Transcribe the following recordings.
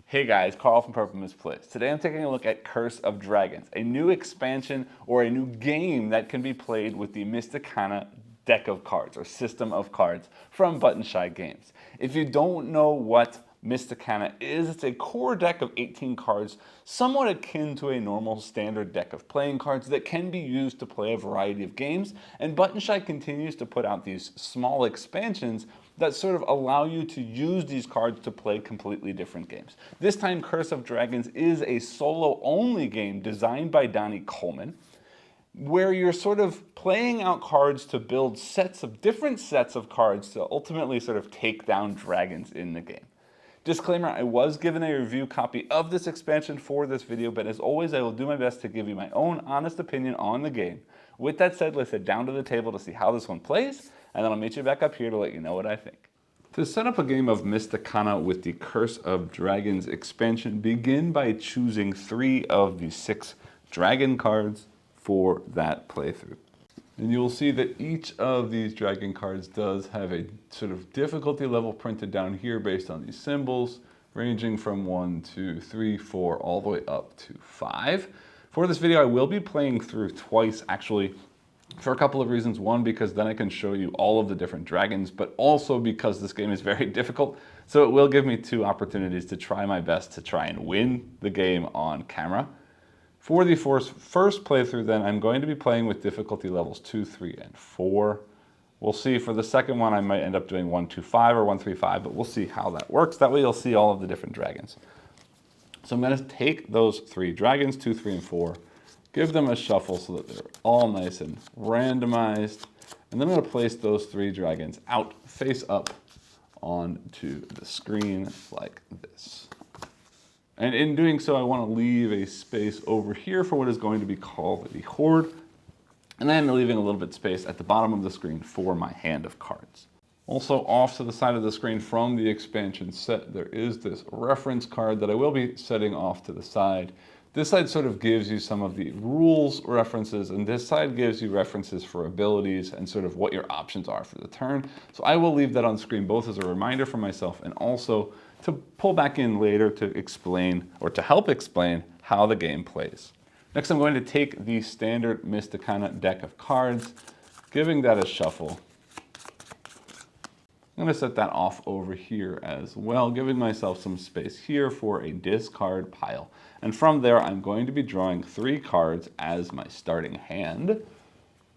Hey guys, Carl from Moose Plays. Today I'm taking a look at Curse of Dragons, a new expansion or a new game that can be played with the Mysticana deck of cards or system of cards from Button Shy Games. If you don't know what Mysticana is, it's a core deck of 18 cards, somewhat akin to a normal standard deck of playing cards that can be used to play a variety of games, and Button Shy continues to put out these small expansions that sort of allow you to use these cards to play completely different games. This time, Curse of Dragons is a solo-only game designed by Donnie Coleman, where you're sort of playing out cards to build different sets of cards to ultimately sort of take down dragons in the game. Disclaimer, I was given a review copy of this expansion for this video, but as always, I will do my best to give you my own honest opinion on the game. With that said, let's head down to the table to see how this one plays, and then I'll meet you back up here to let you know what I think. To set up a game of Mysticana with the Curse of Dragons expansion, begin by choosing 3 of the 6 dragon cards for that playthrough. And you'll see that each of these dragon cards does have a sort of difficulty level printed down here based on these symbols, ranging from 1, 2, 3, 4, all the way up to 5. For this video, I will be playing through twice, actually, for a couple of reasons. One, because then I can show you all of the different dragons, but also because this game is very difficult, so it will give me 2 opportunities to try my best to try and win the game on camera. For the first playthrough then, I'm going to be playing with difficulty levels 2, 3, and 4. We'll see. For the second one, I might end up doing 1, 2, 5 or 1, 3, 5, but we'll see how that works. That way you'll see all of the different dragons. So I'm going to take those 3 dragons, 2, 3, and 4, give them a shuffle so that they're all nice and randomized, and then I'm going to place those 3 dragons out face up onto the screen like this. And in doing so, I want to leave a space over here for what is going to be called the Horde, and then leaving a little bit of space at the bottom of the screen for my hand of cards. Also off to the side of the screen from the expansion set, there is this reference card that I will be setting off to the side. This side sort of gives you some of the rules references, and this side gives you references for abilities and sort of what your options are for the turn. So I will leave that on screen both as a reminder for myself and also to pull back in later to explain, or to help explain, how the game plays. Next, I'm going to take the standard Mysticana deck of cards, giving that a shuffle. I'm going to set that off over here as well, giving myself some space here for a discard pile. And from there, I'm going to be drawing 3 cards as my starting hand,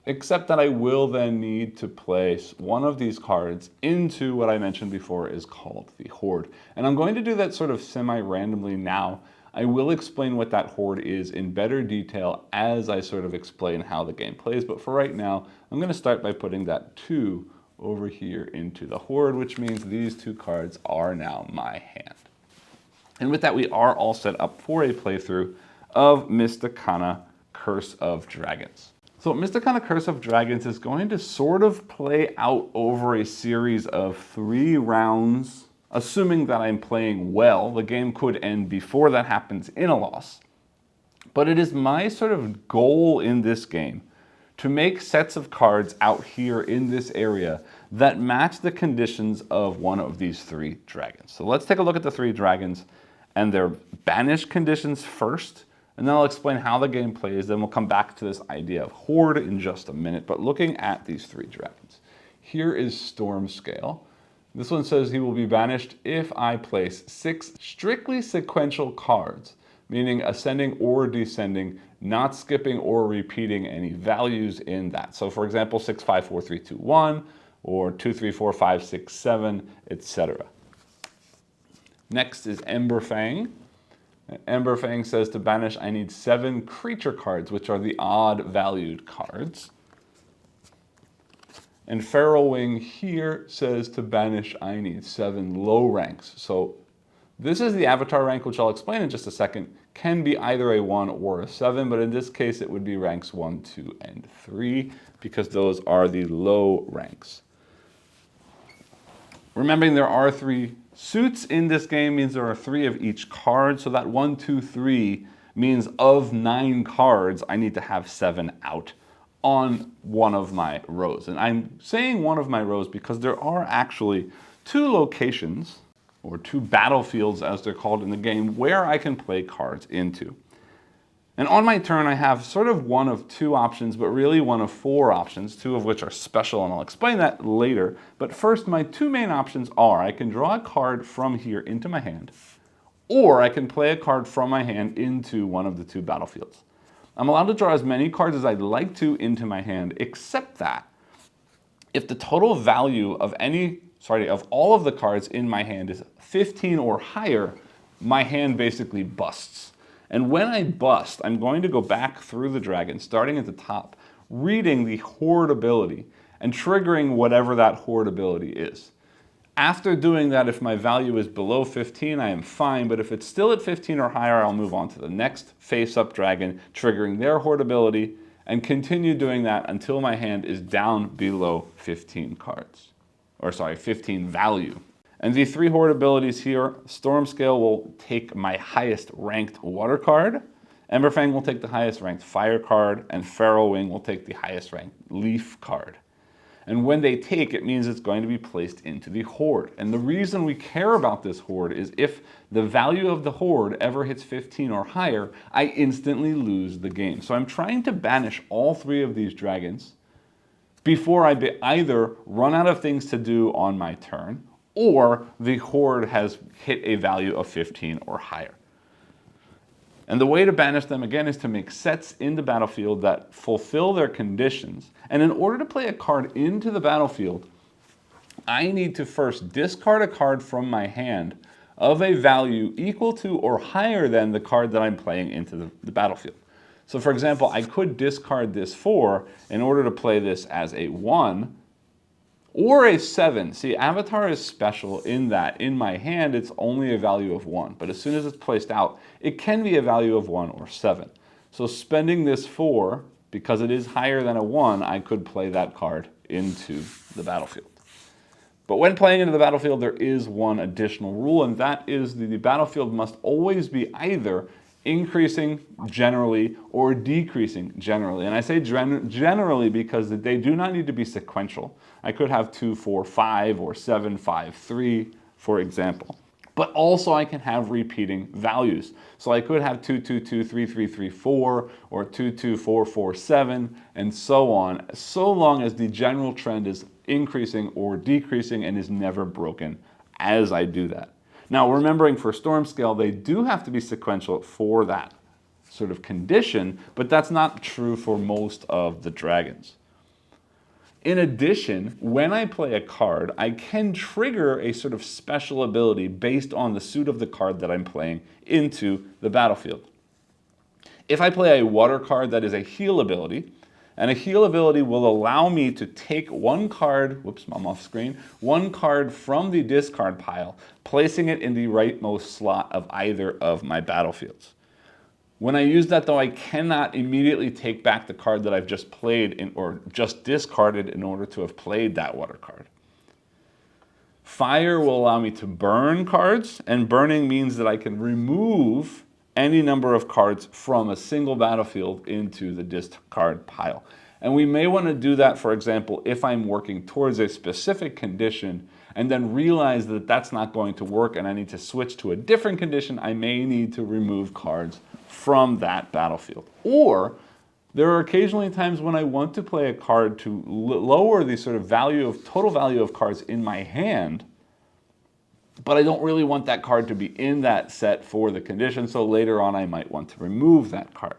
except that I will then need to place one of these cards into what I mentioned before is called the Horde. And I'm going to do that sort of semi-randomly now. I will explain what that Horde is in better detail as I sort of explain how the game plays, but for right now, I'm going to start by putting that 2 over here into the Horde, which means these 2 cards are now my hand. And with that, we are all set up for a playthrough of Mysticana Curse of Dragons. So Mysticana Curse of Dragons is going to sort of play out over a series of 3 rounds. Assuming that I'm playing well, the game could end before that happens in a loss. But it is my sort of goal in this game to make sets of cards out here in this area that match the conditions of one of these 3 dragons. So let's take a look at the 3 dragons and their banish conditions first, and then I'll explain how the game plays. Then we'll come back to this idea of Horde in just a minute. But looking at these 3 dragons, here is Storm Scale. This one says he will be banished if I place 6 strictly sequential cards, meaning ascending or descending, not skipping or repeating any values in that. So for example, 6, 5, 4, 3, 2, 1, or 2, 3, 4, 5, 6, 7, etc. Next is Emberfang. Emberfang says to banish, I need 7 creature cards, which are the odd valued cards. And Feral Wing here says to banish, I need 7 low ranks. So this is the avatar rank, which I'll explain in just a second. Can be either a 1 or a 7, but in this case it would be ranks 1, 2, and 3, because those are the low ranks. Remembering there are 3 suits in this game, means there are 3 of each card, so that 1, 2, 3 means of 9 cards, I need to have 7 out on one of my rows. And I'm saying one of my rows because there are actually 2 locations or 2 battlefields as they're called in the game, where I can play cards into. And on my turn, I have sort of one of 2 options, but really one of 4 options, 2 of which are special, and I'll explain that later. But first, my 2 main options are I can draw a card from here into my hand, or I can play a card from my hand into one of the 2 battlefields. I'm allowed to draw as many cards as I'd like to into my hand, except that if the total value of all of the cards in my hand is 15 or higher, my hand basically busts. And when I bust, I'm going to go back through the dragon, starting at the top, reading the Horde ability, and triggering whatever that Horde ability is. After doing that, if my value is below 15, I am fine, but if it's still at 15 or higher, I'll move on to the next face-up dragon, triggering their Horde ability, and continue doing that until my hand is down below 15 cards. 15 value. And the 3 Horde abilities here, Storm Scale will take my highest ranked water card, Emberfang will take the highest ranked fire card, and Feral Wing will take the highest ranked leaf card. And when they take, it means it's going to be placed into the Horde. And the reason we care about this Horde is if the value of the Horde ever hits 15 or higher, I instantly lose the game. So I'm trying to banish all 3 of these dragons before I either run out of things to do on my turn, or the Horde has hit a value of 15 or higher. And the way to banish them, again, is to make sets in the battlefield that fulfill their conditions. And in order to play a card into the battlefield, I need to first discard a card from my hand of a value equal to or higher than the card that I'm playing into the battlefield. So for example, I could discard this 4 in order to play this as a 1, or a 7. See, Avatar is special in that in my hand it's only a value of 1, but as soon as it's placed out, it can be a value of 1 or 7. So spending this 4, because it is higher than a 1, I could play that card into the battlefield. But when playing into the battlefield, there is one additional rule, and that is the battlefield must always be either increasing generally or decreasing generally. And I say generally because they do not need to be sequential. I could have 2, 4, 5, or 7, 5, 3, for example. But also I can have repeating values. So I could have 2, 2, 2, 3, 3, 3, 4, or 2, 2, 4, 4, 7, and so on, so long as the general trend is increasing or decreasing and is never broken as I do that. Now, remembering for Storm Scale, they do have to be sequential for that sort of condition, but that's not true for most of the dragons. In addition, when I play a card, I can trigger a sort of special ability based on the suit of the card that I'm playing into the battlefield. If I play a water card that is a heal ability, and a heal ability will allow me to take one card, whoops, I'm off screen, one card from the discard pile, placing it in the rightmost slot of either of my battlefields. When I use that, though, I cannot immediately take back the card that I've just played or just discarded in order to have played that water card. Fire will allow me to burn cards, and burning means that I can remove any number of cards from a single battlefield into the discard pile. And we may want to do that, for example, if I'm working towards a specific condition and then realize that that's not going to work and I need to switch to a different condition, I may need to remove cards from that battlefield. Or there are occasionally times when I want to play a card to lower the sort of total value of cards in my hand, but I don't really want that card to be in that set for the condition, so later on I might want to remove that card.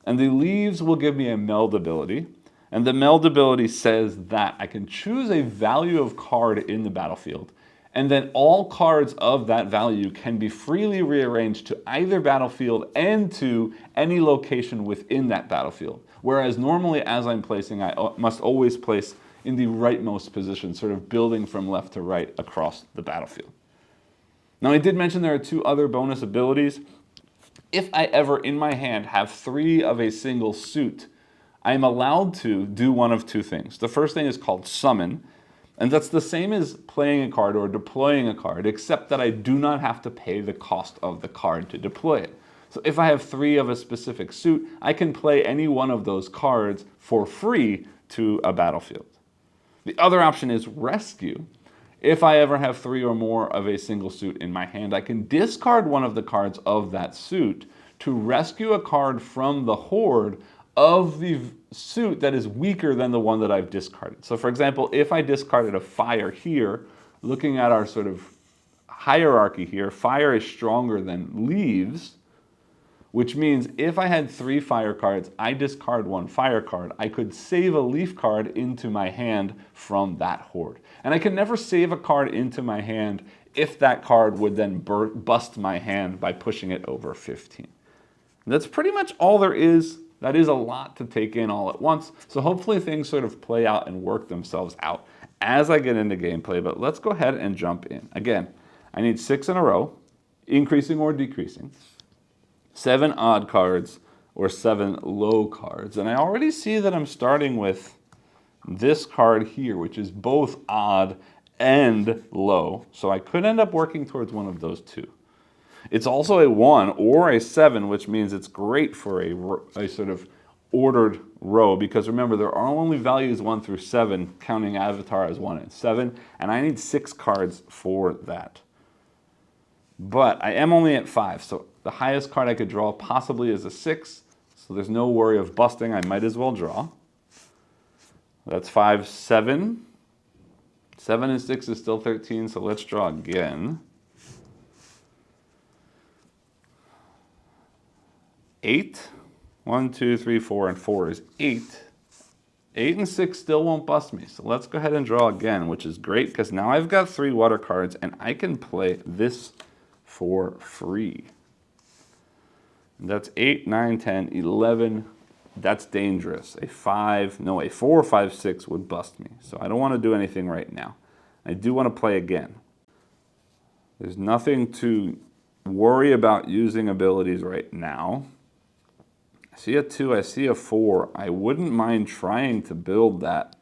And the leaves will give me a meld ability, and the meld ability says that I can choose a value of card in the battlefield, and then all cards of that value can be freely rearranged to either battlefield and to any location within that battlefield. Whereas normally as I'm placing, I must always place in the rightmost position, sort of building from left to right across the battlefield. Now, I did mention there are 2 other bonus abilities. If I ever in my hand have 3 of a single suit, I'm allowed to do one of 2 things. The first thing is called summon, and that's the same as playing a card or deploying a card, except that I do not have to pay the cost of the card to deploy it. So if I have 3 of a specific suit, I can play any one of those cards for free to a battlefield. The other option is rescue. If I ever have 3 or more of a single suit in my hand, I can discard one of the cards of that suit to rescue a card from the horde of the suit that is weaker than the one that I've discarded. So for example, if I discarded a fire here, looking at our sort of hierarchy here, fire is stronger than leaves, which means if I had 3 fire cards, I discard 1 fire card, I could save a leaf card into my hand from that horde. And I can never save a card into my hand if that card would then bust my hand by pushing it over 15. And that's pretty much all there is. That is a lot to take in all at once. So hopefully things sort of play out and work themselves out as I get into gameplay. But let's go ahead and jump in. Again, I need 6 in a row, increasing or decreasing. 7 odd cards or 7 low cards. And I already see that I'm starting with this card here, which is both odd and low. So I could end up working towards one of those two. It's also a 1 or a 7, which means it's great for a sort of ordered row, because remember, there are only values 1 through 7, counting Avatar as 1 and 7, and I need 6 cards for that. But I am only at 5, so the highest card I could draw possibly is a 6, so there's no worry of busting. I might as well draw. That's 5, 7. 7 and 6 is still 13, so let's draw again. 8. 1, 2, 3, 4, and 4 is 8. 8 and 6 still won't bust me, so let's go ahead and draw again, which is great because now I've got 3 water cards and I can play this for free. That's 8, 9, 10, 11. That's dangerous. A 4, 5, 6 would bust me, so I don't want to do anything right now. I do want to play again. There's nothing to worry about using abilities right now. I see a 2, I see a 4. I wouldn't mind trying to build that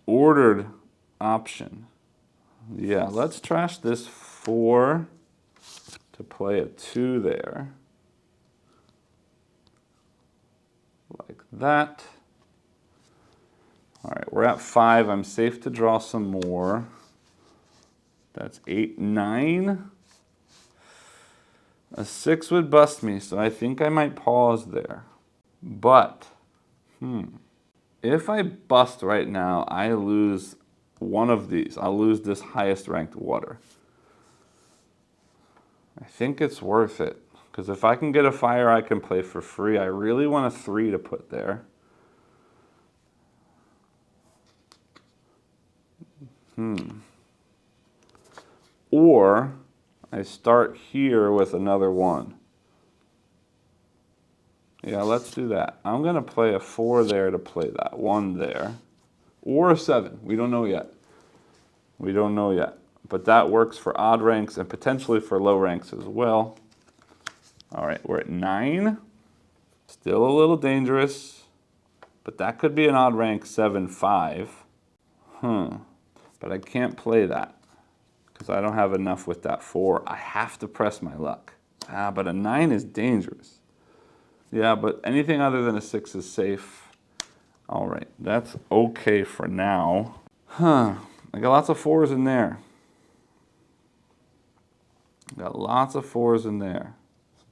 ordered option. Yeah, let's trash this 4 to play a 2 there. Like that. All right, we're at 5. I'm safe to draw some more. That's 8, 9. A 6 would bust me, so I think I might pause there. But, if I bust right now, I lose one of these. I'll lose this highest ranked water. I think it's worth it, because if I can get a fire I can play for free, I really want a 3 to put there. Or I start here with another 1. Yeah, let's do that. I'm going to play a 4 there to play that 1 there. Or a 7. We don't know yet. We don't know yet. But that works for odd ranks and potentially for low ranks as well. All right, we're at 9. Still a little dangerous. But that could be an odd rank 7, 5. But I can't play that, because I don't have enough with that 4. I have to press my luck. But a 9 is dangerous. Yeah, but anything other than a 6 is safe. All right, that's okay for now. I got lots of 4s in there. Got lots of 4s in there.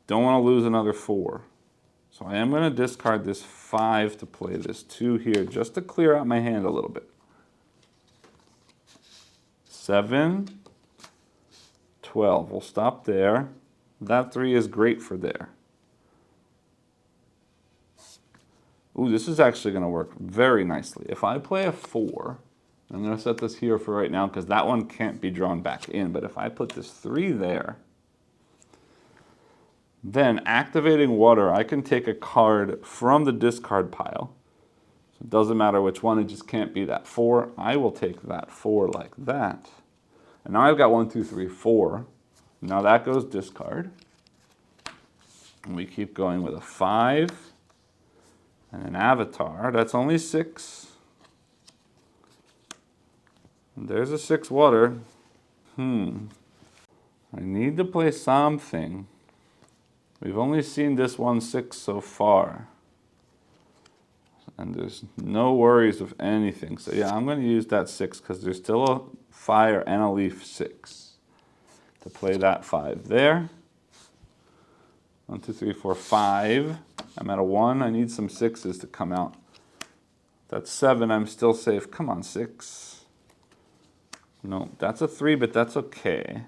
Don't want to lose another 4. So I am going to discard this 5 to play this 2 here, just to clear out my hand a little bit. 7, 12. We'll stop there. That 3 is great for there. Ooh, this is actually going to work very nicely. If I play a 4, I'm going to set this here for right now because that one can't be drawn back in. But if I put this 3 there, then activating water, I can take a card from the discard pile. So it doesn't matter which one, it just can't be that 4. I will take that 4 like that. And now I've got 1, 2, 3, 4. Now that goes discard. And we keep going with a 5. And an avatar. That's only 6. And there's a 6 water. I need to play something. We've only seen this 1 6 so far. And there's no worries of anything. So yeah, I'm going to use that 6 because there's still a fire and a leaf 6 to play that 5 there. 1, 2, 3, 4, 5. I'm at a 1. I need some 6s to come out. That's 7. I'm still safe. Come on, 6. No, that's a 3, but that's okay.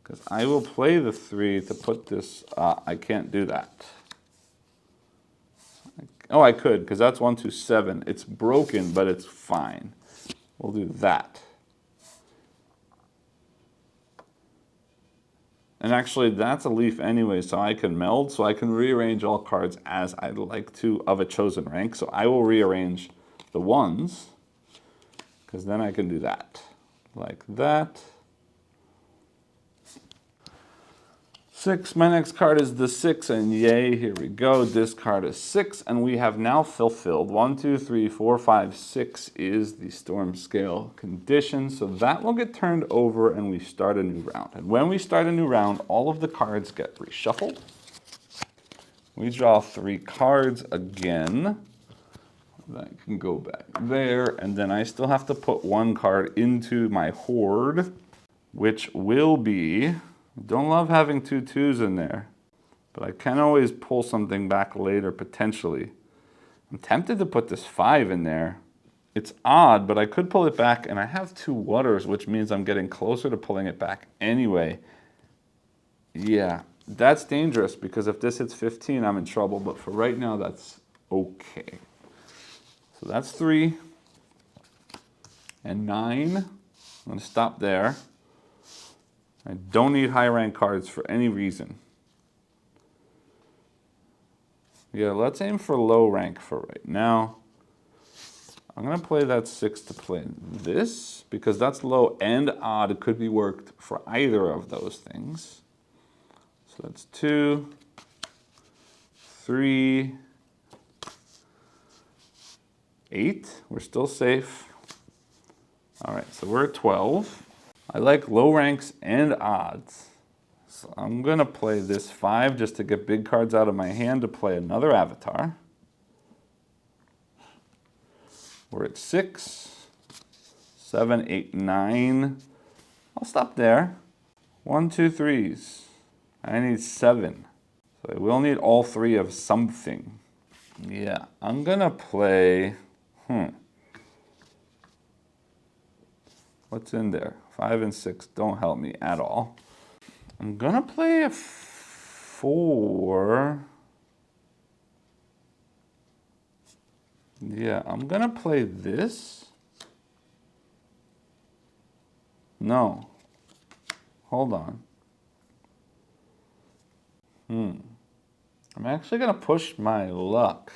Because I will play the 3 to put this... I can't do that. Oh, I could, because that's 1, 2, 7. It's broken, but it's fine. We'll do that. And actually, that's a leaf anyway, so I can meld, so I can rearrange all cards as I'd like to of a chosen rank. So I will rearrange the 1s, because then I can do that. Like that. 6, my next card is the 6, and yay, here we go. This card is 6, and we have now fulfilled 1, 2, 3, 4, 5, 6 is the storm scale condition. So that will get turned over and we start a new round. And when we start a new round, all of the cards get reshuffled. We draw 3 cards again. That can go back there, and then I still have to put 1 card into my hoard, which will be... Don't love having 2 2s in there, but I can always pull something back later, potentially. I'm tempted to put this 5 in there. It's odd, but I could pull it back, and I have 2 waters, which means I'm getting closer to pulling it back anyway. Yeah, that's dangerous, because if this hits 15, I'm in trouble, but for right now, that's okay. So that's 3 and 9. I'm going to stop there. I don't need high rank cards for any reason. Yeah, let's aim for low rank for right now. I'm going to play that 6 to play this, because that's low and odd. It could be worked for either of those things. So that's 2, 3, 8. We're still safe. All right, so we're at 12. I like low ranks and odds. So I'm going to play this 5 just to get big cards out of my hand to play another avatar. We're at 6, 7, 8, 9. I'll stop there. 1, 2, 3s. I need 7. So I will need all 3 of something. Yeah, I'm going to play... What's in there? 5 and 6 don't help me at all. I'm gonna play a 4. Yeah, I'm gonna play this. No. Hold on. I'm actually gonna push my luck.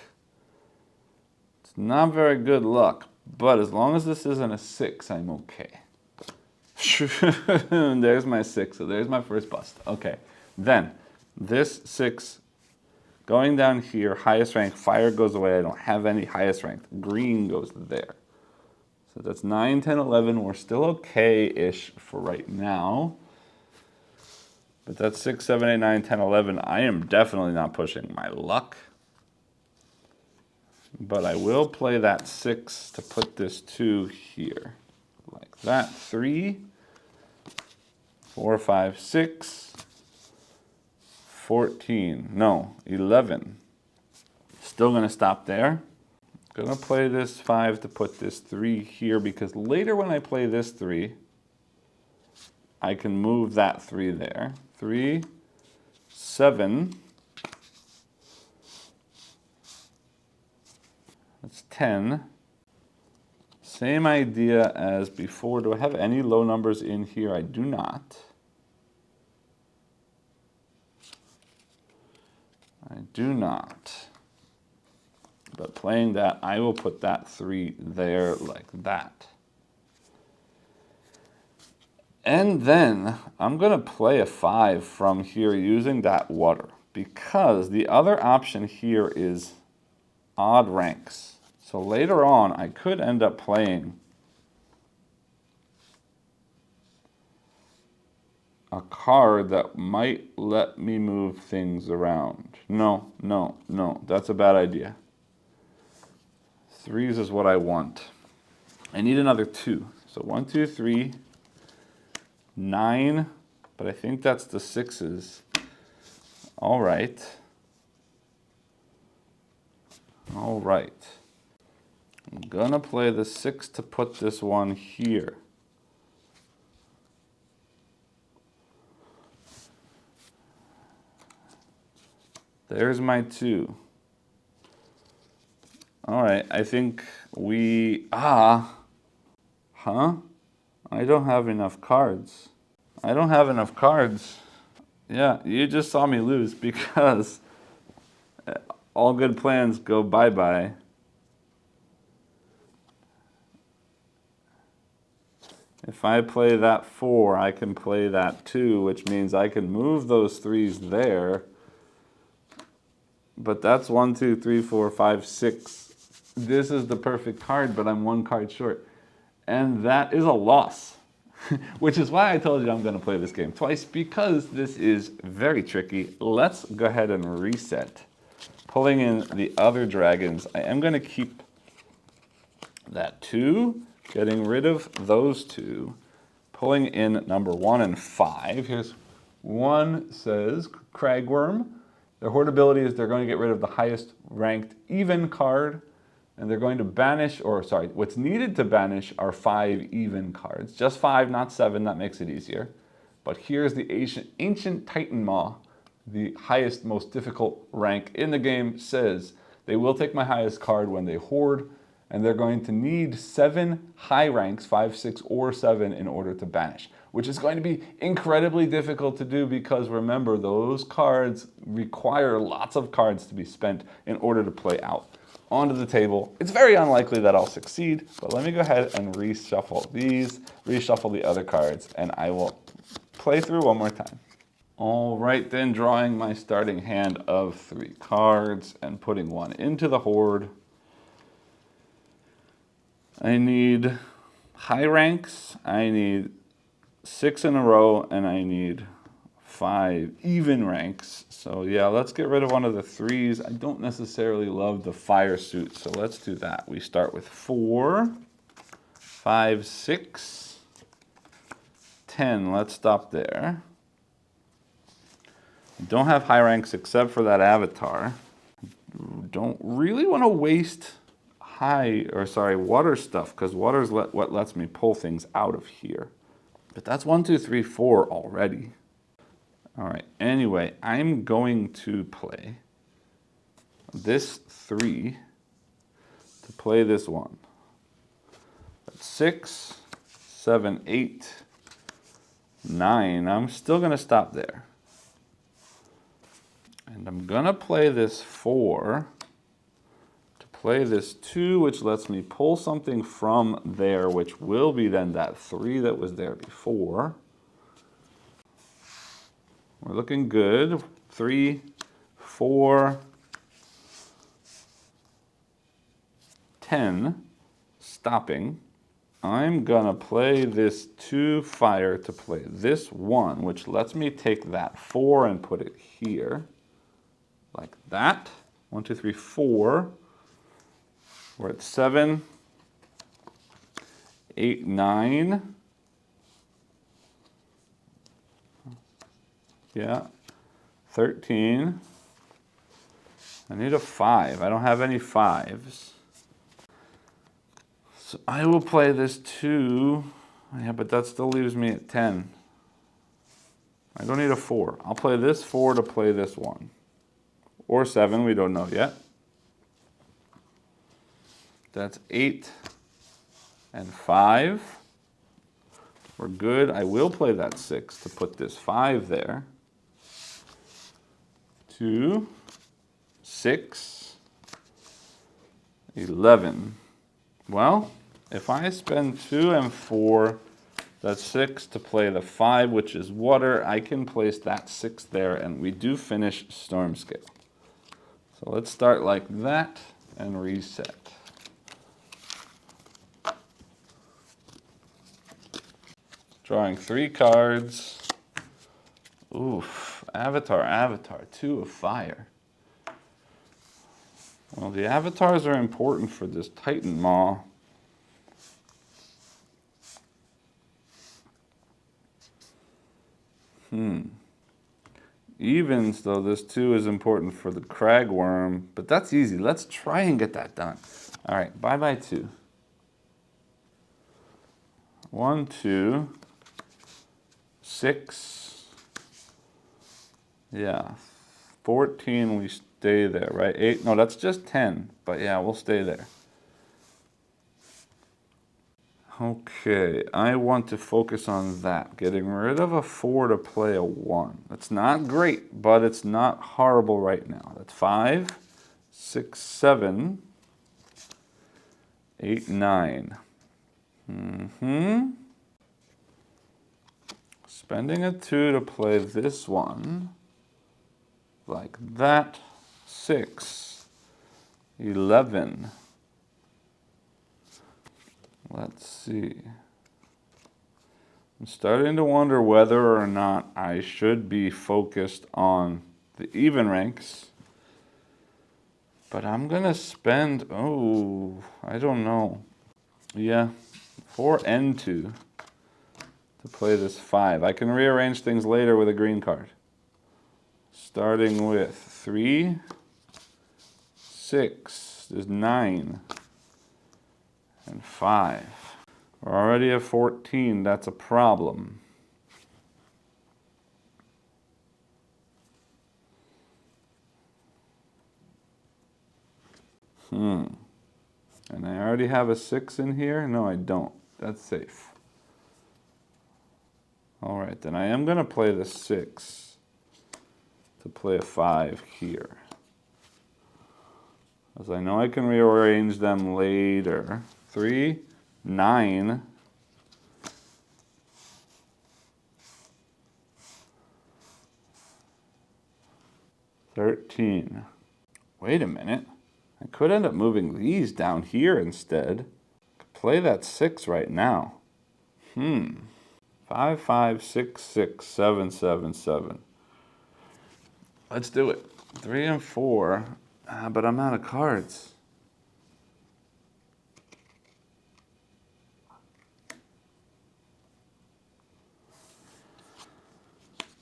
It's not very good luck, but as long as this isn't a 6, I'm okay. There's my 6, so there's my first bust. Okay, then this 6 going down here, highest rank, fire goes away. I don't have any highest rank. Green goes there. So that's 9, 10, 11. We're still okay-ish for right now. But that's 6, 7, 8, 9, 10, 11. I am definitely not pushing my luck. But I will play that 6 to put this 2 here. Like that. 3. 4, 5, 6, 14, no, 11. Still gonna stop there. Gonna play this 5 to put this 3 here, because later when I play this 3, I can move that 3 there. 3, 7, that's 10. Same idea as before. Do I have any low numbers in here? I do not. I do not. But playing that, I will put that 3 there like that. And then I'm going to play a 5 from here using that water, because the other option here is odd ranks. So later on, I could end up playing a card that might let me move things around. No, no, no, that's a bad idea. 3s is what I want. I need another 2. So 1, 2, 3, 9, but I think that's the 6s. All right. All right. I'm gonna play the 6 to put this one here. There's my 2. All right, I think we, I don't have enough cards. I don't have enough cards. Yeah, you just saw me lose because all good plans go bye-bye. If I play that 4, I can play that 2, which means I can move those 3s there. But that's 1, 2, 3, 4, 5, 6. This is the perfect card, but I'm 1 card short. And that is a loss. Which is why I told you I'm going to play this game twice, because this is very tricky. Let's go ahead and reset. Pulling in the other dragons, I am going to keep that 2, getting rid of those 2, pulling in number 1 and 5. Here's 1 says Cragworm. Their horde ability is they're going to get rid of the highest ranked even card, and they're going to banish, what's needed to banish are 5 even cards. Just 5, not 7, that makes it easier. But here's the Ancient Titan Maw, the highest, most difficult rank in the game, says they will take my highest card when they hoard, and they're going to need 7 high ranks, 5, 6, or 7, in order to banish, which is going to be incredibly difficult to do because remember, those cards require lots of cards to be spent in order to play out onto the table. It's very unlikely that I'll succeed, but let me go ahead and reshuffle these, reshuffle the other cards, and I will play through one more time. All right, then, drawing my starting hand of 3 cards and putting 1 into the horde. I need high ranks, I need 6 in a row, and I need 5 even ranks. So yeah, let's get rid of one of the 3s. I don't necessarily love the fire suit, so let's do that. We start with 4, 5, 6, 10. Let's stop there. Don't have high ranks except for that avatar. Don't really want to waste water stuff, because water's what lets me pull things out of here. But that's 1, 2, 3, 4 already. All right, anyway, I'm going to play this 3 to play this 1. That's 6, 7, 8, 9. I'm still going to stop there. And I'm going to play this 4 to play this 2, which lets me pull something from there, which will be then that 3 that was there before. We're looking good. 3, 4, 10, stopping. I'm gonna play this 2 fire to play this 1, which lets me take that 4 and put it here, like that. 1, 2, 3, 4. We're at 7, 8, 9. Yeah, 13. I need a 5. I don't have any 5s. So I will play this 2. Yeah, but that still leaves me at 10. I don't need a 4. I'll play this 4 to play this 1. Or 7, we don't know yet. That's 8 and 5. We're good. I will play that 6 to put this 5 there. 2, 6, 11. Well, if I spend 2 and 4, that's 6 to play the 5, which is water, I can place that 6 there, and we do finish Storm Scale. So let's start like that and reset. Drawing 3 cards. Oof, Avatar, 2 of fire. Well, the avatars are important for this Titan Maw. Evens, though, this 2 is important for the cragworm, but that's easy. Let's try and get that done. All right, bye-bye 2. 1, 2, 6. Yeah, 14, we stay there, right? 8, no, that's just 10, but yeah, we'll stay there. Okay, I want to focus on that. Getting rid of a 4 to play a 1. That's not great, but it's not horrible right now. That's 5, 6, 7, 8, 9. Spending a 2 to play this one. Like that. 6, 11. Let's see. I'm starting to wonder whether or not I should be focused on the even ranks. But I'm going to spend, I don't know. Yeah, 4 and 2 to play this 5. I can rearrange things later with a green card. Starting with 3, 6, there's 9, and 5. We're already at 14, that's a problem. And I already have a 6 in here? No, I don't. That's safe. All right, then I am going to play the 6 to play a 5 here. As I know I can rearrange them later. 3, 9. 13. Wait a minute. I could end up moving these down here instead. Could play that 6 right now. 5, 5, 6, 6, 7, 7, 7. Let's do it. 3 and 4, but I'm out of cards.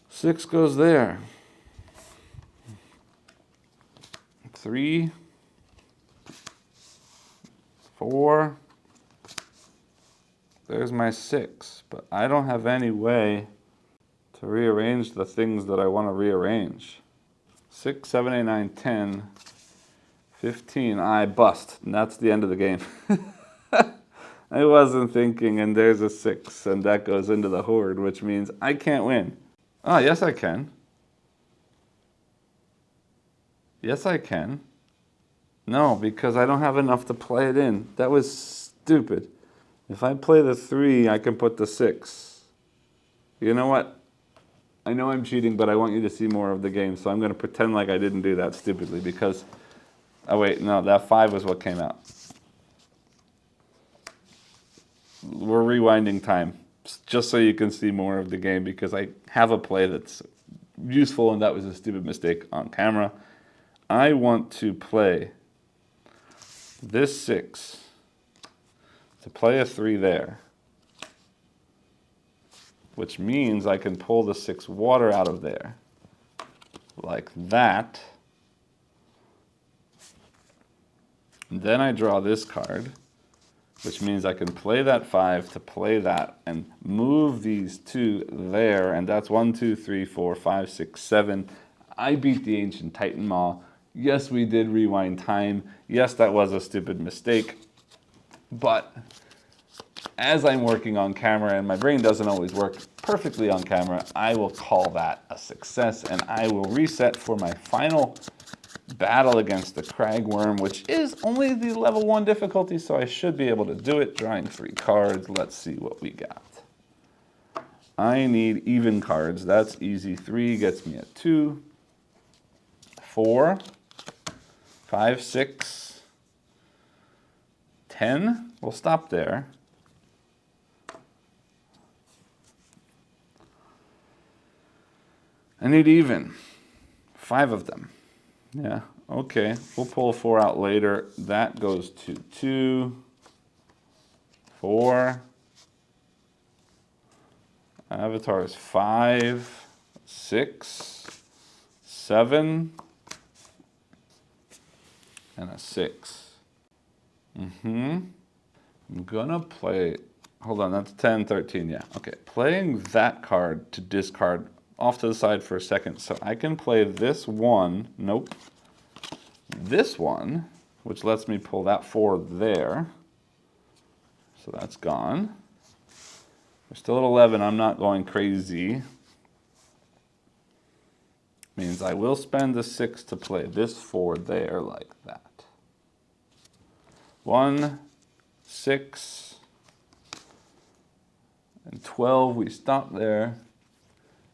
Six goes there. 3, 4. There's my 6, but I don't have any way to rearrange the things that I want to rearrange. 6, 7, 8, 9, 10, 15. I bust, and that's the end of the game. I wasn't thinking, and there's a 6, and that goes into the horde, which means I can't win. Oh, yes I can. Yes I can. No, because I don't have enough to play it in. That was stupid. If I play the 3, I can put the 6. You know what? I know I'm cheating, but I want you to see more of the game, so I'm going to pretend like I didn't do that stupidly because... Oh wait, no, that 5 was what came out. We're rewinding time, just so you can see more of the game, because I have a play that's useful, and that was a stupid mistake on camera. I want to play this 6 to play a 3 there, which means I can pull the 6 water out of there, like that. And then I draw this card, which means I can play that 5 to play that and move these 2 there, and that's 1, 2, 3, 4, 5, 6, 7. I beat the Ancient Titan Maw. Yes, we did rewind time. Yes, that was a stupid mistake. But as I'm working on camera, and my brain doesn't always work perfectly on camera, I will call that a success, and I will reset for my final battle against the cragworm, which is only the level 1 difficulty, so I should be able to do it. Drawing 3 cards. Let's see what we got. I need even cards. That's easy. 3 gets me a 2. 4, 5, 6, 10. We'll stop there. I need even. 5 of them. Yeah, okay. We'll pull 4 out later. That goes to 2, 4. Avatar is 5, 6, 7, and a 6. I'm gonna play, hold on, that's 10, 13, yeah. Okay, playing that card to discard off to the side for a second. So I can play this one, nope. This one, which lets me pull that 4 there. So that's gone. We're still at 11, I'm not going crazy. Means I will spend the 6 to play this 4 there like that. 1, 6, and 12, we stop there.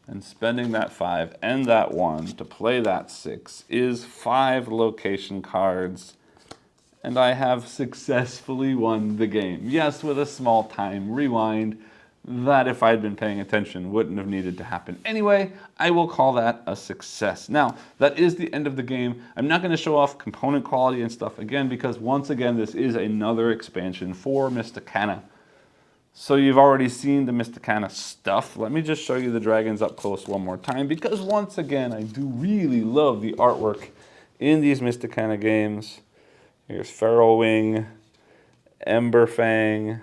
And spending that 5 and that 1 to play that 6 is 5 location cards. And I have successfully won the game. Yes, with a small time rewind. That, if I'd been paying attention, wouldn't have needed to happen. Anyway, I will call that a success. Now, that is the end of the game. I'm not going to show off component quality and stuff again, because once again, this is another expansion for Mysticana. So you've already seen the Mysticana stuff. Let me just show you the dragons up close one more time, because once again, I do really love the artwork in these Mysticana games. Here's Feral Wing, Emberfang,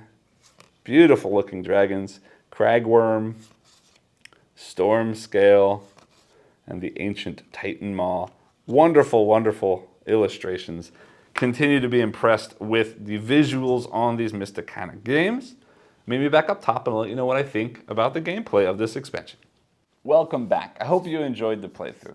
beautiful looking dragons, Cragworm, Storm Scale, and the Ancient Titan Maw. Wonderful, wonderful illustrations. Continue to be impressed with the visuals on these Mysticana games. Maybe back up top and let you know what I think about the gameplay of this expansion. Welcome back. I hope you enjoyed the playthrough.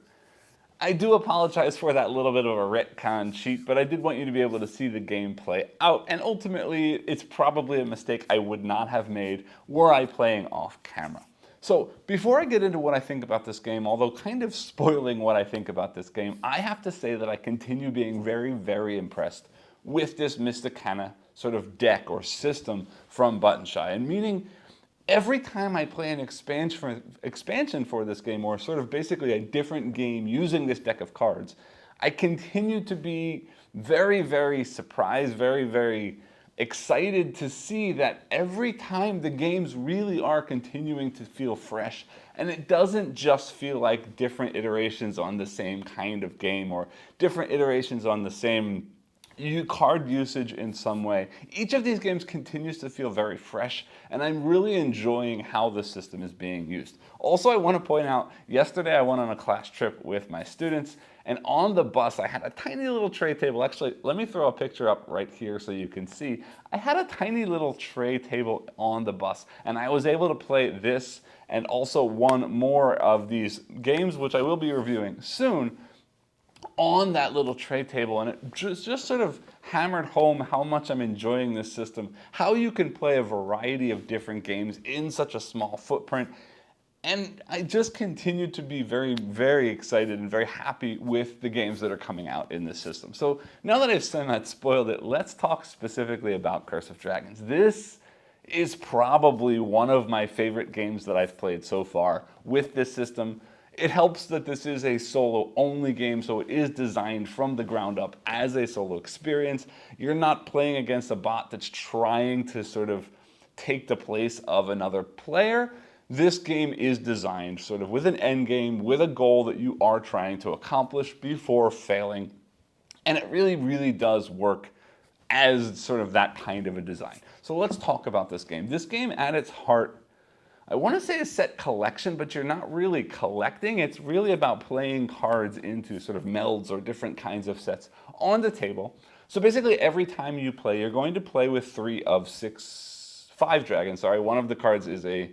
I do apologize for that little bit of a retcon cheat, but I did want you to be able to see the gameplay out, and ultimately it's probably a mistake I would not have made were I playing off camera. So before I get into what I think about this game, although kind of spoiling what I think about this game, I have to say that I continue being very, very impressed with this Mysticana sort of deck or system from Button Shy, and meaning every time I play an expansion for this game, or sort of basically a different game using this deck of cards, I continue to be very, very surprised, very, very excited to see that every time the games really are continuing to feel fresh, and it doesn't just feel like different iterations on the same kind of game or different iterations on the same card usage in some way. Each of these games continues to feel very fresh, and I'm really enjoying how the system is being used. Also, I want to point out, yesterday I went on a class trip with my students, and on the bus I had a tiny little tray table. Actually, let me throw a picture up right here so you can see. I had a tiny little tray table on the bus, and I was able to play this and also one more of these games, which I will be reviewing soon, on that little tray table, and it just sort of hammered home how much I'm enjoying this system, how you can play a variety of different games in such a small footprint. And I just continue to be very, very excited and very happy with the games that are coming out in this system. So now that I've somewhat spoiled it, let's talk specifically about Curse of Dragons. This is probably one of my favorite games that I've played so far with this system. It helps that this is a solo-only game, so it is designed from the ground up as a solo experience. You're not playing against a bot that's trying to sort of take the place of another player. This game is designed sort of with an end game, with a goal that you are trying to accomplish before failing. And it really, really does work as sort of that kind of a design. So let's talk about this game. This game at its heart, I want to say a set collection, but you're not really collecting. It's really about playing cards into sort of melds or different kinds of sets on the table. So basically every time you play, you're going to play with 5 dragons, sorry. One of the cards is a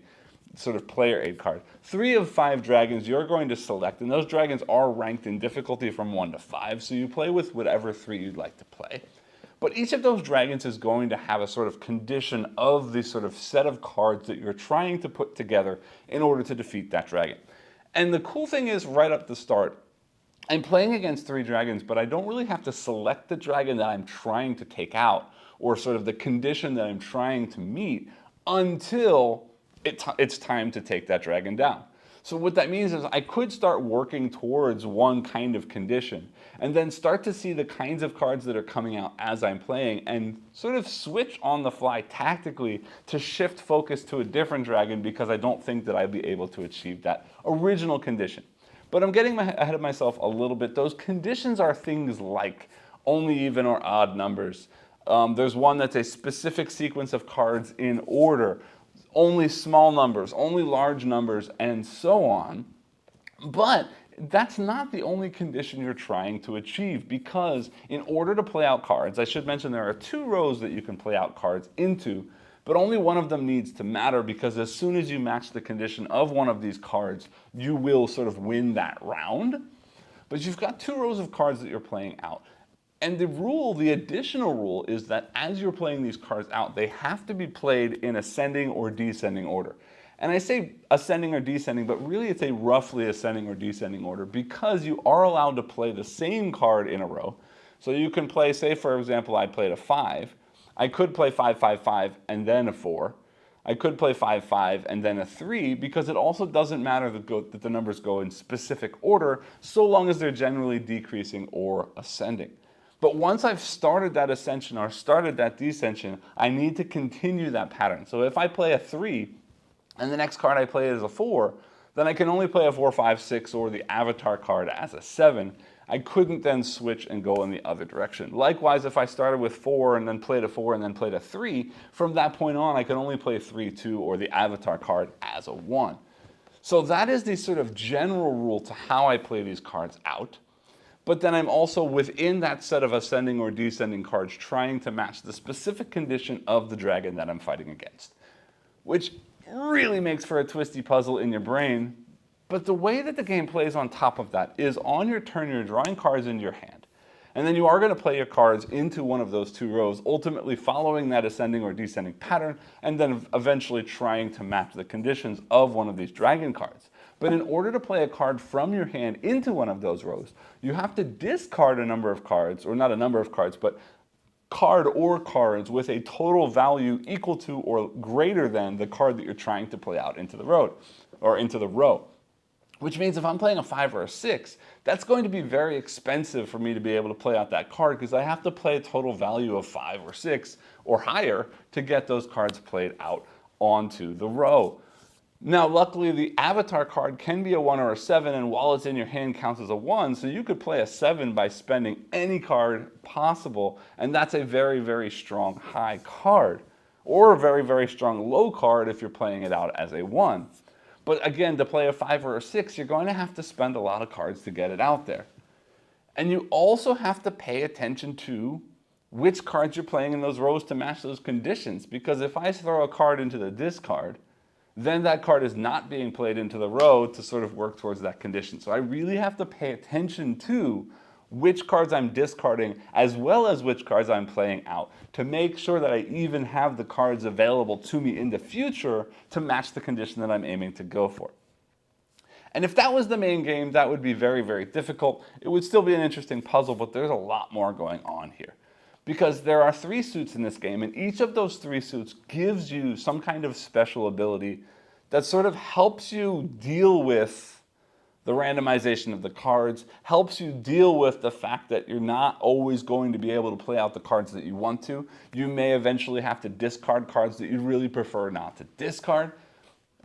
sort of player aid card. 3 of 5 dragons you're going to select, and those dragons are ranked in difficulty from 1 to 5, so you play with whatever 3 you'd like to play. But each of those dragons is going to have a sort of condition of the sort of set of cards that you're trying to put together in order to defeat that dragon. And the cool thing is, right up the start, I'm playing against 3 dragons, but I don't really have to select the dragon that I'm trying to take out, or sort of the condition that I'm trying to meet, until it's time to take that dragon down. So what that means is I could start working towards one kind of condition and then start to see the kinds of cards that are coming out as I'm playing and sort of switch on the fly tactically to shift focus to a different dragon because I don't think that I'd be able to achieve that original condition. But I'm getting ahead of myself a little bit. Those conditions are things like only even or odd numbers. There's one that's a specific sequence of cards in order, only small numbers, only large numbers, and so on. But that's not the only condition you're trying to achieve, because in order to play out cards, I should mention there are 2 rows that you can play out cards into, but only one of them needs to matter, because as soon as you match the condition of one of these cards, you will sort of win that round. But you've got 2 rows of cards that you're playing out. And the additional rule is that as you're playing these cards out, they have to be played in ascending or descending order. And I say ascending or descending, but really it's a roughly ascending or descending order, because you are allowed to play the same card in a row. So you can play, say for example, I played a 5. I could play 5, 5, 5, and then a 4. I could play 5, 5, and then a 3, because it also doesn't matter that the numbers go in specific order, so long as they're generally decreasing or ascending. But once I've started that ascension or started that descension, I need to continue that pattern. So if I play a 3 and the next card I play is a 4, then I can only play a 4, 5, 6 or the avatar card as a 7. I couldn't then switch and go in the other direction. Likewise, if I started with 4 and then played a 4 and then played a 3, from that point on I can only play 3, 2 or the avatar card as a 1. So that is the sort of general rule to how I play these cards out. But then I'm also within that set of ascending or descending cards trying to match the specific condition of the dragon that I'm fighting against, which really makes for a twisty puzzle in your brain. But the way that the game plays on top of that is on your turn you're drawing cards into your hand, and then you are going to play your cards into one of those 2 rows, ultimately following that ascending or descending pattern, and then eventually trying to match the conditions of one of these dragon cards. But in order to play a card from your hand into one of those rows, you have to discard a number of cards, or not a number of cards, but card or cards with a total value equal to or greater than the card that you're trying to play out into the road, or into the row. Which means if I'm playing a 5 or a 6, that's going to be very expensive for me to be able to play out that card, because I have to play a total value of 5 or 6 or higher to get those cards played out onto the row. Now, luckily, the avatar card can be a 1 or a 7, and while it's in your hand counts as a 1, so you could play a 7 by spending any card possible, and that's a very, very strong high card, or a very, very strong low card if you're playing it out as a 1. But again, to play a 5 or a 6, you're going to have to spend a lot of cards to get it out there. And you also have to pay attention to which cards you're playing in those rows to match those conditions, because if I throw a card into the discard, then that card is not being played into the row to sort of work towards that condition. So I really have to pay attention to which cards I'm discarding as well as which cards I'm playing out to make sure that I even have the cards available to me in the future to match the condition that I'm aiming to go for. And if that was the main game, that would be very, very difficult. It would still be an interesting puzzle, but there's a lot more going on here. Because there are 3 suits in this game, and each of those 3 suits gives you some kind of special ability that sort of helps you deal with the randomization of the cards, helps you deal with the fact that you're not always going to be able to play out the cards that you want to. You may eventually have to discard cards that you'd really prefer not to discard,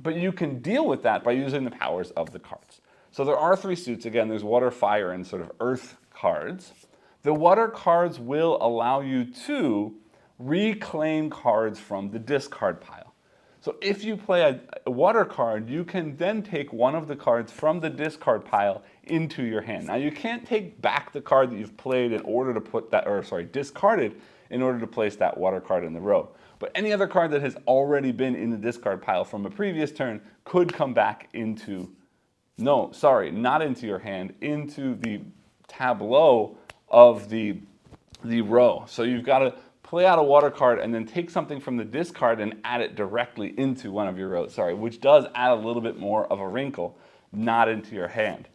but you can deal with that by using the powers of the cards. So there are 3 suits. Again, there's water, fire, and sort of earth cards. The water cards will allow you to reclaim cards from the discard pile. So if you play a water card, you can then take one of the cards from the discard pile into your hand. Now you can't take back the card that you've played in order to put that, discarded in order to place that water card in the row. But any other card that has already been in the discard pile from a previous turn could come back into, not into your hand, into the tableau of the row. So you've got to play out a water card and then take something from the discard and add it directly into one of your rows, which does add a little bit more of a wrinkle, not into your hand.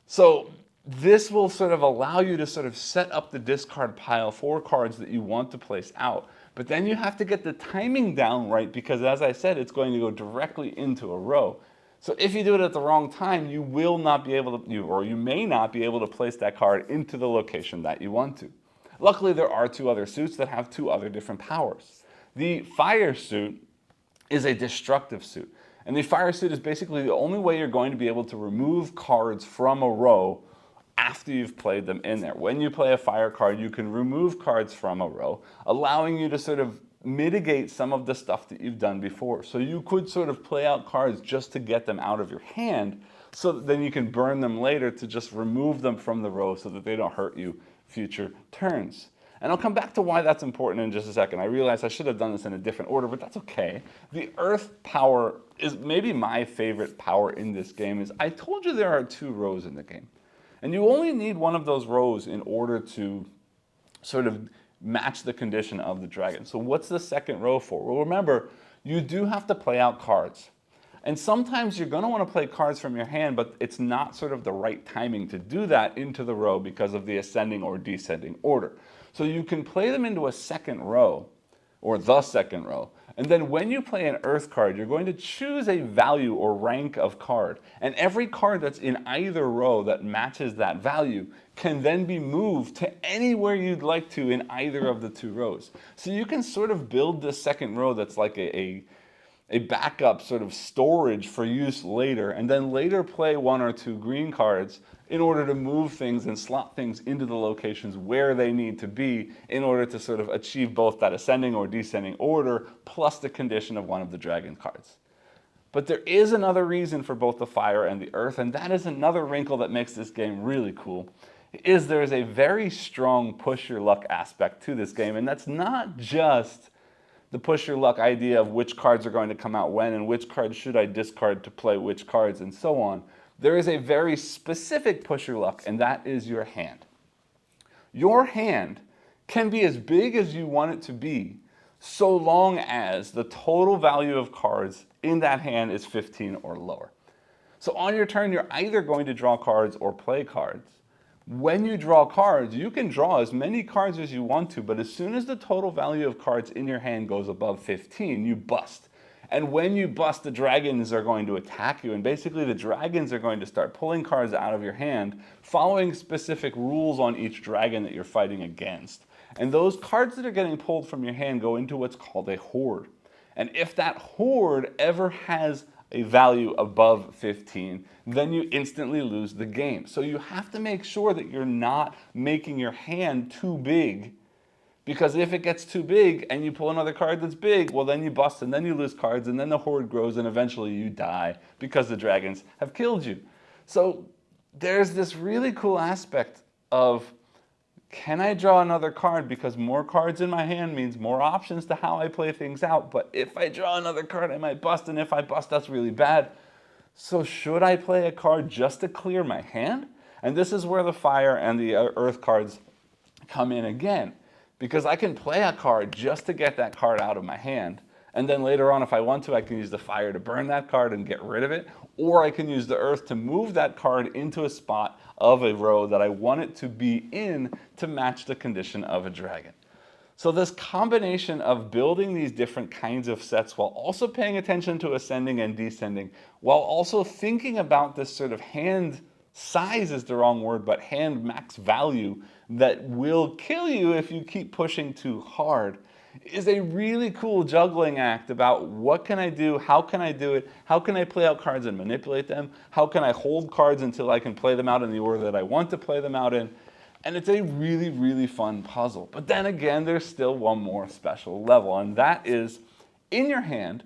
So this will sort of allow you to sort of set up the discard pile for cards that you want to place out. But then you have to get the timing down right, because as I said, it's going to go directly into a row. So if you do it at the wrong time, you will not be able to, or you may not be able to place that card into the location that you want to. Luckily, there are two other suits that have two other different powers. The fire suit is a destructive suit. And the fire suit is basically the only way you're going to be able to remove cards from a row after you've played them in there. When you play a fire card, you can remove cards from a row, allowing you to sort of mitigate some of the stuff that you've done before. So you could sort of play out cards just to get them out of your hand, so that then you can burn them later to just remove them from the row so that they don't hurt you future turns. And I'll come back to why that's important in just a second. I realize I should have done this in a different order, but that's okay. The earth power is maybe my favorite power in this game. Is I told you there are two rows in the game. And you only need one of those rows in order to sort of match the condition of the dragon. So what's the second row for? Well, remember, you do have to play out cards. And sometimes you're going to want to play cards from your hand, but it's not sort of the right timing to do that into the row because of the ascending or descending order. So you can play them into a second row, or the second row. And then when you play an earth card, you're going to choose a value or rank of card. And every card that's in either row that matches that value can then be moved to anywhere you'd like to in either of the two rows. So you can sort of build this second row that's like a backup sort of storage for use later, and then later play one or two green cards in order to move things and slot things into the locations where they need to be in order to sort of achieve both that ascending or descending order plus the condition of one of the dragon cards. But there is another reason for both the fire and the earth, and that is another wrinkle that makes this game really cool, is there is a very strong push your luck aspect to this game, and that's not just the push your luck idea of which cards are going to come out when and which cards should I discard to play which cards and so on. There is a very specific push your luck, and that is your hand. Your hand can be as big as you want it to be, so long as the total value of cards in that hand is 15 or lower. So on your turn, you're either going to draw cards or play cards. When you draw cards, you can draw as many cards as you want to, but as soon as the total value of cards in your hand goes above 15, you bust. And when you bust, the dragons are going to attack you, and basically the dragons are going to start pulling cards out of your hand, following specific rules on each dragon that you're fighting against. And those cards that are getting pulled from your hand go into what's called a hoard. And if that hoard ever has a value above 15, then you instantly lose the game. So you have to make sure that you're not making your hand too big, because if it gets too big and you pull another card that's big, well then you bust and then you lose cards and then the hoard grows and eventually you die because the dragons have killed you. So there's this really cool aspect of, can I draw another card? Because more cards in my hand means more options to how I play things out. But if I draw another card, I might bust. And if I bust, that's really bad. So should I play a card just to clear my hand? And this is where the fire and the earth cards come in again. Because I can play a card just to get that card out of my hand. And then later on, if I want to, I can use the fire to burn that card and get rid of it. Or I can use the earth to move that card into a spot of a row that I want it to be in to match the condition of a dragon. So this combination of building these different kinds of sets while also paying attention to ascending and descending, while also thinking about this sort of hand size is the wrong word, but hand max value that will kill you if you keep pushing too hard, is a really cool juggling act about what can I do, how can I do it, how can I play out cards and manipulate them, how can I hold cards until I can play them out in the order that I want to play them out in. And it's a really, really fun puzzle. But then again, there's still one more special level, and that is in your hand,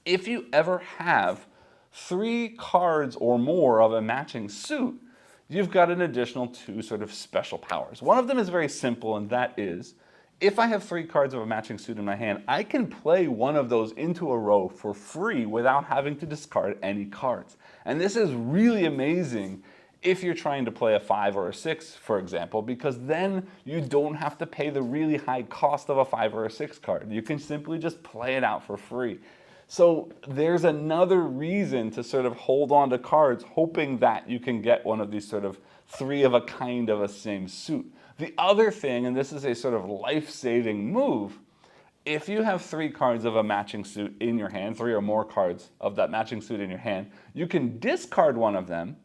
if you ever have 3 cards or more of a matching suit, you've got an additional 2 sort of special powers. One of them is very simple, and that is, if I have 3 cards of a matching suit in my hand, I can play one of those into a row for free without having to discard any cards. And this is really amazing if you're trying to play a 5 or a 6, for example, because then you don't have to pay the really high cost of a 5 or a 6 card. You can simply just play it out for free. So there's another reason to sort of hold on to cards, hoping that you can get one of these sort of 3 of a kind of a same suit. The other thing, and this is a sort of life-saving move, If you have 3 cards of a matching suit in your hand, 3 or more cards of that matching suit in your hand, you can discard one of them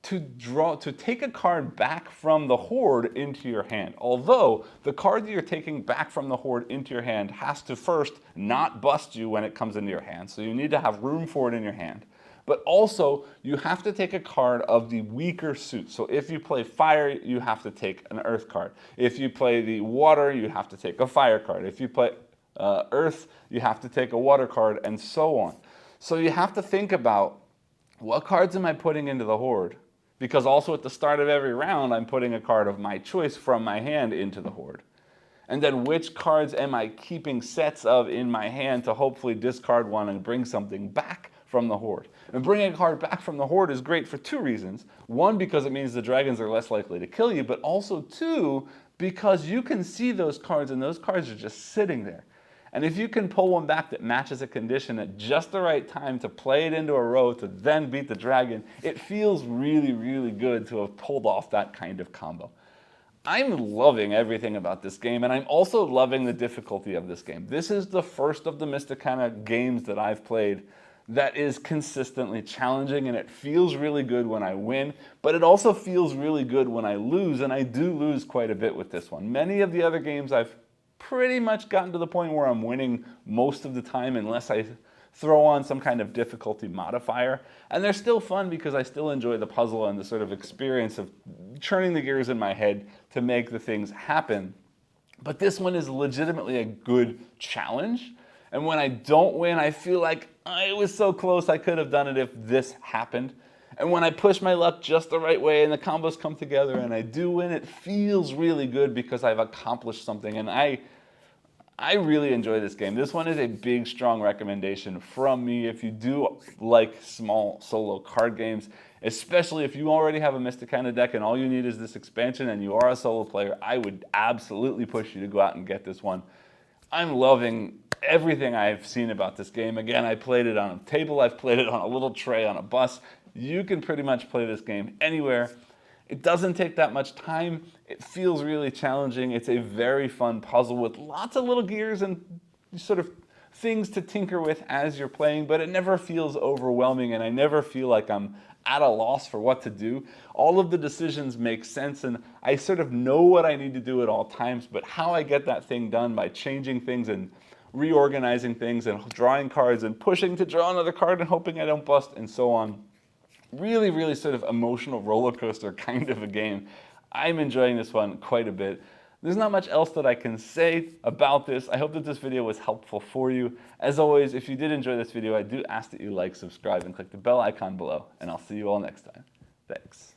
to take a card back from the hoard into your hand. Although the card that you're taking back from the hoard into your hand has to first not bust you when it comes into your hand, so you need to have room for it in your hand. But also, you have to take a card of the weaker suit. So if you play fire, you have to take an earth card. If you play the water, you have to take a fire card. If you play earth, you have to take a water card, and so on. So you have to think about, what cards am I putting into the hoard? Because also at the start of every round, I'm putting a card of my choice from my hand into the hoard. And then which cards am I keeping sets of in my hand to hopefully discard one and bring something back from the hoard? And bringing a card back from the hoard is great for 2 reasons. 1, because it means the dragons are less likely to kill you, but also 2, because you can see those cards and those cards are just sitting there. And if you can pull one back that matches a condition at just the right time to play it into a row to then beat the dragon, it feels really, really good to have pulled off that kind of combo. I'm loving everything about this game, and I'm also loving the difficulty of this game. This is the first of the Mysticana games that I've played that is consistently challenging, and it feels really good when I win, but it also feels really good when I lose, and I do lose quite a bit with this one. Many of the other games I've pretty much gotten to the point where I'm winning most of the time unless I throw on some kind of difficulty modifier. And they're still fun because I still enjoy the puzzle and the sort of experience of churning the gears in my head to make the things happen. But this one is legitimately a good challenge. And when I don't win, I feel like it was so close, I could have done it if this happened. And when I push my luck just the right way and the combos come together and I do win, it feels really good because I've accomplished something. And I really enjoy this game. This one is a big, strong recommendation from me if you do like small solo card games, especially if you already have a Mysticana deck and all you need is this expansion and you are a solo player. I would absolutely push you to go out and get this one. I'm loving everything I've seen about this game. Again, I played it on a table, I've played it on a little tray on a bus. You can pretty much play this game anywhere. It doesn't take that much time. It feels really challenging. It's a very fun puzzle with lots of little gears and sort of things to tinker with as you're playing, but it never feels overwhelming and I never feel like I'm at a loss for what to do. All of the decisions make sense and I sort of know what I need to do at all times, but how I get that thing done by changing things and reorganizing things and drawing cards and pushing to draw another card and hoping I don't bust and so on. Really, really sort of emotional roller coaster kind of a game. I'm enjoying this one quite a bit. There's not much else that I can say about this. I hope that this video was helpful for you. As always, if you did enjoy this video, I do ask that you like, subscribe, and click the bell icon below, and I'll see you all next time. Thanks.